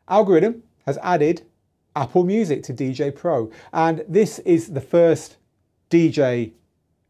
Algoriddim has added Apple Music to DJ Pro, and this is the first DJ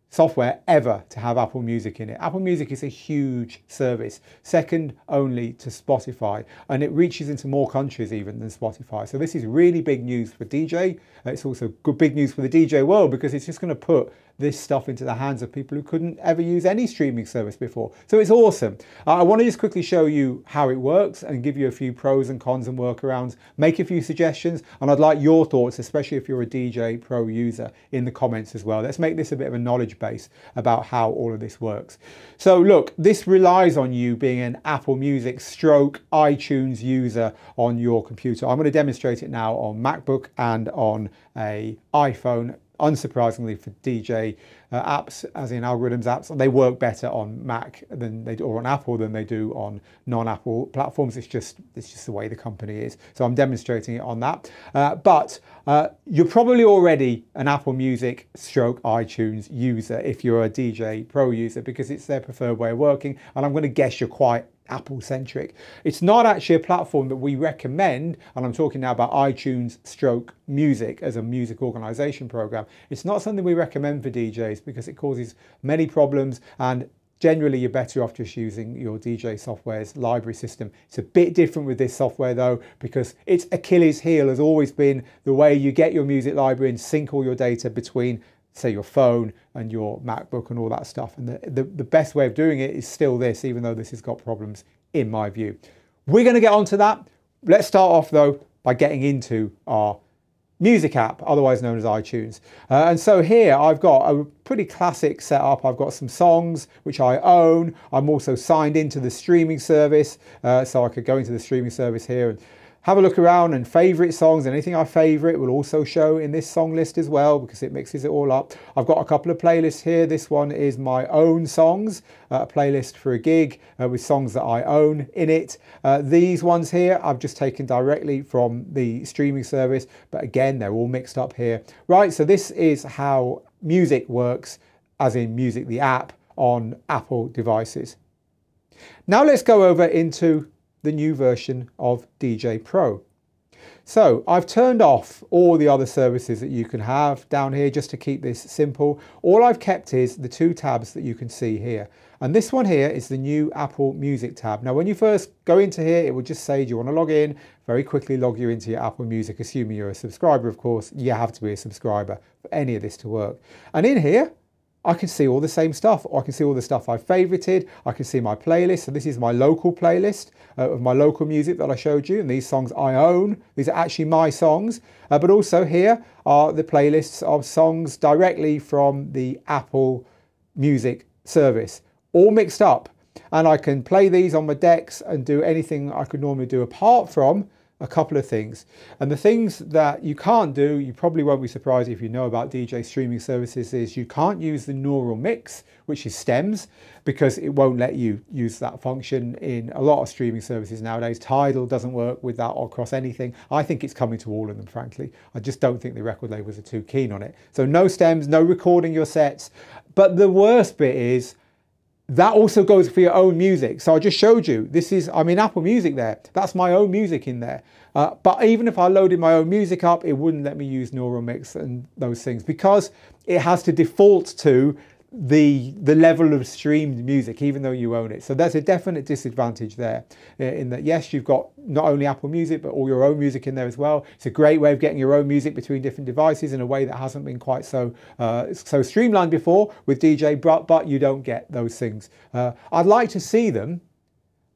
software ever to have Apple Music in it. Apple Music is a huge service, second only to Spotify, and it reaches into more countries even than Spotify. So this is really big news for DJ. It's also good big news for the DJ world, because it's just going to put this stuff into the hands of people who couldn't ever use any streaming service before. So it's awesome. I want to just quickly show you how it works and give you a few pros and cons and workarounds, make a few suggestions, and I'd like your thoughts, especially if you're a DJ Pro user, in the comments as well. Let's make this a bit of a knowledge base about how all of this works. So look, this relies on you being an Apple Music stroke iTunes user on your computer. I'm going to demonstrate it now on MacBook and on a iPhone. Unsurprisingly for DJ apps, as in Algoriddim's apps, they work better on Mac than they do, or on Apple than they do on non-Apple platforms. It's just the way the company is. So I'm demonstrating it on that. But you're probably already an Apple Music stroke iTunes user if you're a DJ Pro user, because it's their preferred way of working. And I'm going to guess you're quite Apple centric. It's not actually a platform that we recommend, and I'm talking now about iTunes stroke music as a music organization program. It's not something we recommend for DJs because it causes many problems, and generally you're better off just using your DJ software's library system. It's a bit different with this software though, because its Achilles heel has always been the way you get your music library and sync all your data between, say, your phone and your MacBook and all that stuff. And the best way of doing it is still this, even though this has got problems in my view. We're going to get onto that. Let's start off though by getting into our music app, otherwise known as iTunes. And so here I've got a pretty classic setup. I've got some songs which I own. I'm also signed into the streaming service, so I could go into the streaming service here and have a look around, and favorite songs, anything I favorite will also show in this song list as well, because it mixes it all up. I've got a couple of playlists here. This one is my own songs, a playlist for a gig with songs that I own in it. These ones here I've just taken directly from the streaming service, but again, they're all mixed up here. Right, so this is how music works, as in Music the app, on Apple devices. Now let's go over into the new version of DJ Pro. So I've turned off all the other services that you can have down here just to keep this simple. All I've kept is the two tabs that you can see here. And this one here is the new Apple Music tab. Now, when you first go into here, it will just say, do you want to log in? Very quickly log you into your Apple Music, assuming you're a subscriber, of course. You have to be a subscriber for any of this to work. And in here, I can see all the same stuff, or I can see all the stuff I've favorited. I can see my playlist. So this is my local playlist of my local music that I showed you. And these songs I own. These are actually my songs. But also here are the playlists of songs directly from the Apple Music service, all mixed up. And I can play these on my decks and do anything I could normally do, apart from a couple of things. And the things that you can't do, you probably won't be surprised if you know about DJ streaming services, is you can't use the neural mix, which is stems, because it won't let you use that function in a lot of streaming services nowadays. Tidal doesn't work with that or across anything. I think it's coming to all of them, frankly. I just don't think the record labels are too keen on it. So no stems, no recording your sets. But the worst bit is, that also goes for your own music. So I just showed you, I'm in Apple Music there. That's my own music in there. But even if I loaded my own music up, it wouldn't let me use Neural Mix and those things, because it has to default to the level of streamed music, even though you own it. So there's a definite disadvantage there, in that, yes, you've got not only Apple Music, but all your own music in there as well. It's a great way of getting your own music between different devices in a way that hasn't been quite so streamlined before with DJ, but you don't get those things. I'd like to see them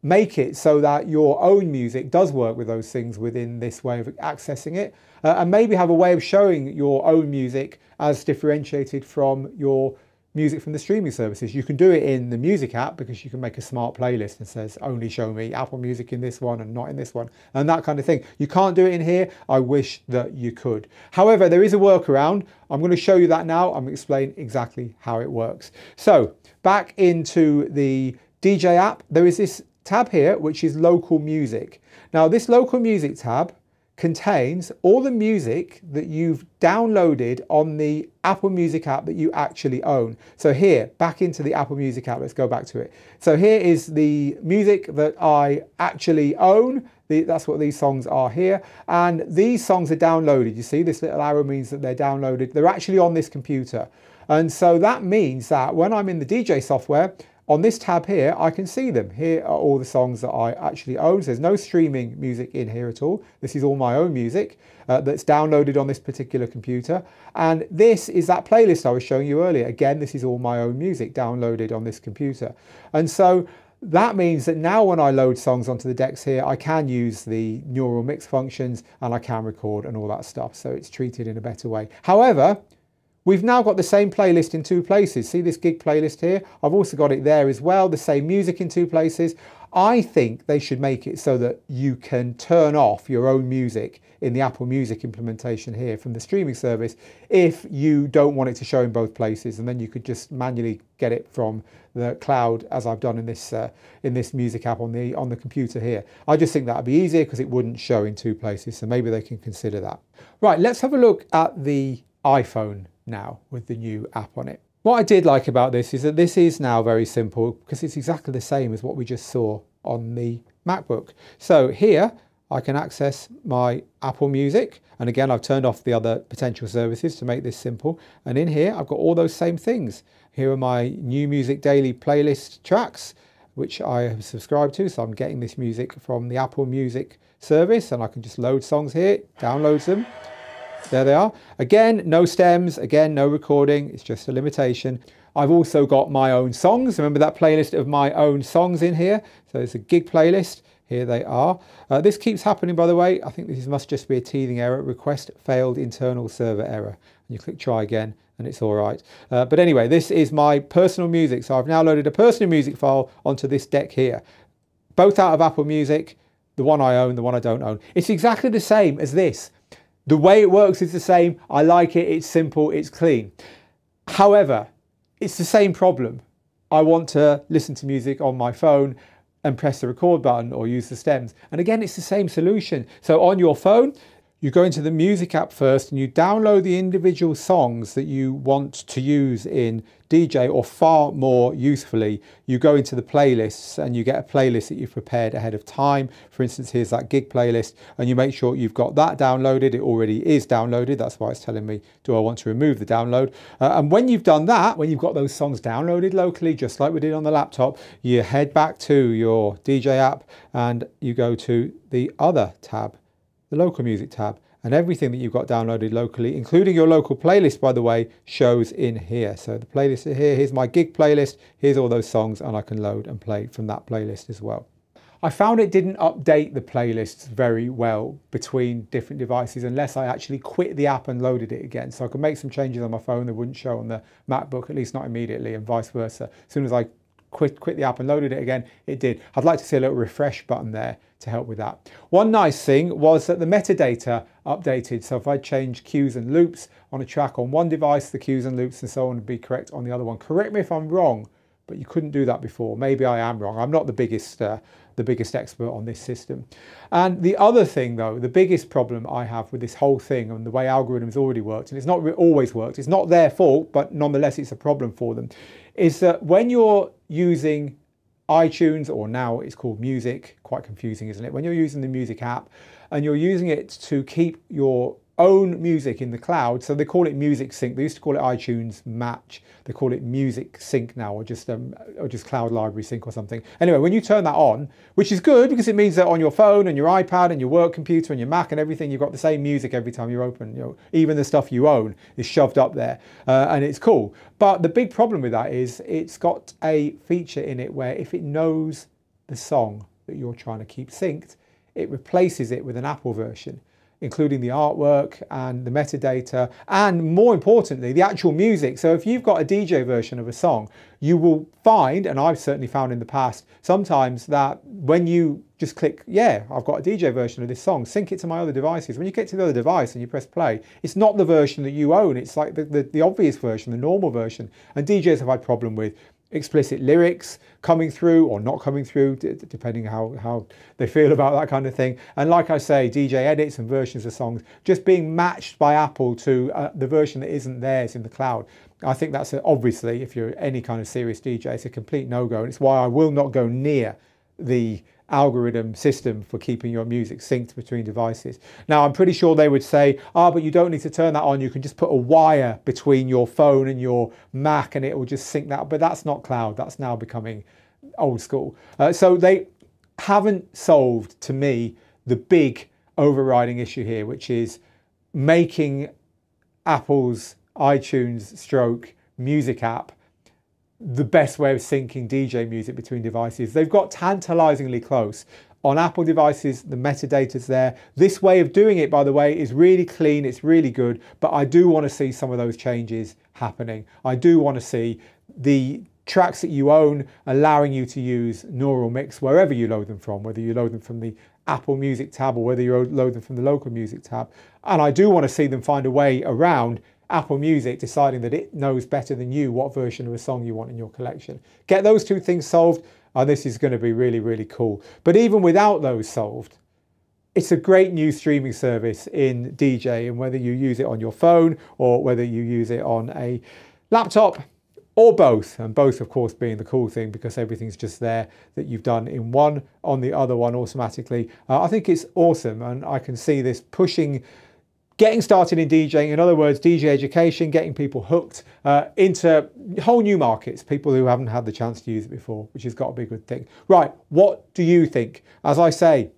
make it so that your own music does work with those things within this way of accessing it, and maybe have a way of showing your own music as differentiated from your music from the streaming services. You can do it in the music app, because you can make a smart playlist that says only show me Apple Music in this one and not in this one, and that kind of thing. You can't do it in here. I wish that you could. However, there is a workaround. I'm going to show you that now. I'm going to explain exactly how it works. So back into the DJ app, there is this tab here, which is local music. Now this local music tab contains all the music that you've downloaded on the Apple Music app that you actually own. So here, back into the Apple Music app, let's go back to it. So here is the music that I actually own. That's what these songs are here. And these songs are downloaded. You see, this little arrow means that they're downloaded. They're actually on this computer. And so that means that when I'm in the DJ software, on this tab here, I can see them. Here are all the songs that I actually own. So there's no streaming music in here at all. This is all my own music that's downloaded on this particular computer. And this is that playlist I was showing you earlier. Again, this is all my own music downloaded on this computer. And so that means that now when I load songs onto the decks here, I can use the neural mix functions and I can record and all that stuff. So it's treated in a better way. However, we've now got the same playlist in two places. See this gig playlist here? I've also got it there as well, the same music in two places. I think they should make it so that you can turn off your own music in the Apple Music implementation here from the streaming service if you don't want it to show in both places, and then you could just manually get it from the cloud as I've done in this music app on the computer here. I just think that would be easier because it wouldn't show in two places, so maybe they can consider that. Right, let's have a look at the iPhone now with the new app on it. What I did like about this is that this is now very simple because it's exactly the same as what we just saw on the MacBook. So here I can access my Apple Music, and again I've turned off the other potential services to make this simple, and in here I've got all those same things. Here are my New Music Daily playlist tracks which I have subscribed to, so I'm getting this music from the Apple Music service, and I can just load songs here, downloads them. There they are. Again, no stems, again, no recording, it's just a limitation. I've also got my own songs. Remember that playlist of my own songs in here? So it's a gig playlist. Here they are. This keeps happening, by the way. I think this must just be a teething error. Request failed internal server error. And you click try again and it's all right. But anyway, this is my personal music. So I've now loaded a personal music file onto this deck here. Both out of Apple Music, the one I own, the one I don't own. It's exactly the same as this. The way it works is the same. I like it. It's simple. It's clean. However, it's the same problem. I want to listen to music on my phone and press the record button or use the stems. And again, it's the same solution. So on your phone, you go into the music app first and you download the individual songs that you want to use in DJ, or far more usefully, you go into the playlists and you get a playlist that you've prepared ahead of time. For instance, here's that gig playlist, and you make sure you've got that downloaded. It already is downloaded. That's why it's telling me, do I want to remove the download? And when you've done that, when you've got those songs downloaded locally, just like we did on the laptop, you head back to your DJ app and you go to the other tab, the local music tab, and everything that you've got downloaded locally, including your local playlist, by the way, shows in here. So the playlist is here. Here's my gig playlist. Here's all those songs, and I can load and play from that playlist as well. I found it didn't update the playlists very well between different devices unless I actually quit the app and loaded it again. So I could make some changes on my phone that wouldn't show on the MacBook, at least not immediately, and vice versa. As soon as I quit the app and loaded it again, it did. I'd like to see a little refresh button there to help with that. One nice thing was that the metadata updated. So if I change cues and loops on a track on one device, the cues and loops and so on would be correct on the other one. Correct me if I'm wrong, but you couldn't do that before. Maybe I am wrong. I'm not the biggest expert on this system. And the other thing though, the biggest problem I have with this whole thing and the way algorithms already worked, and it's not always worked, it's not their fault, but nonetheless it's a problem for them, is that when you're using iTunes, or now it's called Music, quite confusing, isn't it? When you're using the Music app and you're using it to keep your own music in the cloud, so they call it Music Sync. They used to call it iTunes Match. They call it Music Sync now, or just Cloud Library Sync or something. Anyway, when you turn that on, which is good because it means that on your phone and your iPad and your work computer and your Mac and everything, you've got the same music every time you open. You know, even the stuff you own is shoved up there, and it's cool. But the big problem with that is it's got a feature in it where if it knows the song that you're trying to keep synced, it replaces it with an Apple version, including the artwork and the metadata, and more importantly, the actual music. So if you've got a DJ version of a song, you will find, and I've certainly found in the past, sometimes that when you just click, yeah, I've got a DJ version of this song, sync it to my other devices. When you get to the other device and you press play, it's not the version that you own. It's like the obvious version, the normal version. And DJs have had problem with explicit lyrics coming through or not coming through, depending how they feel about that kind of thing. And like I say, DJ edits and versions of songs just being matched by Apple to the version that isn't theirs in the cloud. I think that's obviously, if you're any kind of serious DJ, it's a complete no-go, and it's why I will not go near the algorithm system for keeping your music synced between devices. Now, I'm pretty sure they would say, but you don't need to turn that on. You can just put a wire between your phone and your Mac and it will just sync that. But that's not cloud. That's now becoming old school. So they haven't solved, to me, the big overriding issue here, which is making Apple's iTunes stroke music app the best way of syncing DJ music between devices. They've got tantalizingly close. On Apple devices, the metadata's there. This way of doing it, by the way, is really clean, it's really good, but I do want to see some of those changes happening. I do want to see the tracks that you own allowing you to use Neural Mix wherever you load them from, whether you load them from the Apple Music tab or whether you load them from the local music tab. And I do want to see them find a way around Apple Music deciding that it knows better than you what version of a song you want in your collection. Get those two things solved, and this is going to be really, really cool. But even without those solved, it's a great new streaming service in DJ, and whether you use it on your phone or whether you use it on a laptop or both, and both of course being the cool thing because everything's just there that you've done in one on the other one automatically. I think it's awesome, and I can see this pushing getting started in DJing, in other words, DJ education, getting people hooked into whole new markets, people who haven't had the chance to use it before, which has got to be a good thing. Right, what do you think? As I say,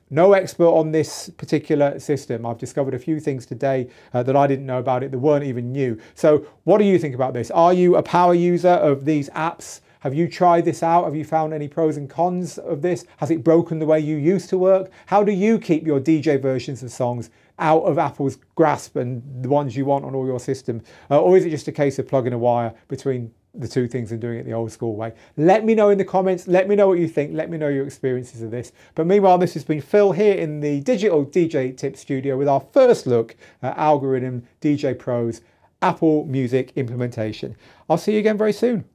no expert on this particular system. I've discovered a few things today that I didn't know about it that weren't even new. So what do you think about this? Are you a power user of these apps? Have you tried this out? Have you found any pros and cons of this? Has it broken the way you used to work? How do you keep your DJ versions of songs out of Apple's grasp and the ones you want on all your systems? Or is it just a case of plugging a wire between the two things and doing it the old school way? Let me know in the comments. Let me know what you think. Let me know your experiences of this. But meanwhile, this has been Phil here in the Digital DJ Tips studio with our first look at Algoriddim Djay Pro's Apple Music implementation. I'll see you again very soon.